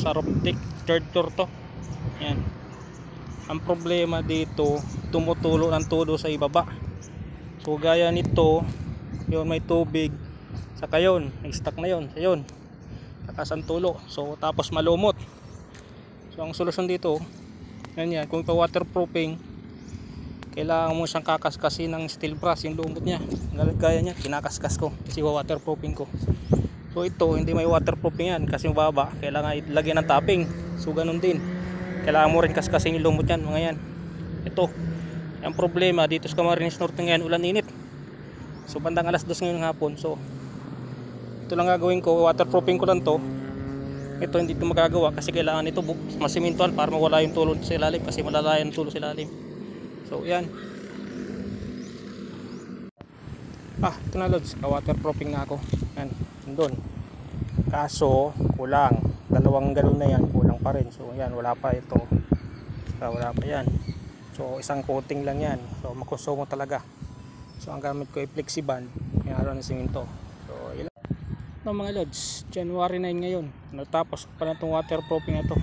sa roof deck, third floor to. Yan. Ang problema dito, tumutulo ng todo sa ibaba. So gaya nito, yun may tubig, saka yun, nag-stuck na yun, ayun, lakas ang tulo. So tapos malumot. So ang solusyon dito, yan, kung ipa-waterproofing, kailangan mo siyang kakaskasin ng steel brush, yung lumot niya. Gaya niya, kinakaskas ko kasi waterproofing ko. So ito, hindi may waterproofing yan kasi mababa, kailangan ilagyan ng topping. So ganun din, kailangan mo rin kaskasin yung lumot yan, mga yan. Ito, ang problema dito sa Camarines Norte ngayon, ulan init. So bandang alas 2 ngayon ng hapon. So ito lang gagawin ko, waterproofing ko lang to. Ito hindi ito magagawa kasi kailangan ito masimintuhan para mawala yung tulo sa ilalim, kasi malala yung tulo sa ilalim. So yan. Ito na lods, ka-waterproofing na ako. Yan, doon. Kaso kulang, dalawang galon na yan, kulang pa rin. So yan, wala pa ito. Wala pa yan. So isang coating lang yan. So makonsumo talaga. So ang gamit ko ay flexiband, yung araw ng simento. So ilan mga lods, January 9 ngayon. Natapos pa na itong waterproofing na to.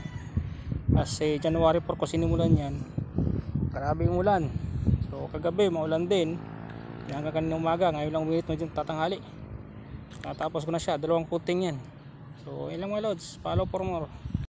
Kasi January 4 ko sinimulan yan. Grabing ulan. So kagabi maulan din. Hanggang kanina umaga, ngayon lang uminit medyo tatanghali. Natapos ko na siya, dalawang coating yan. So ilang mga lods, follow for more.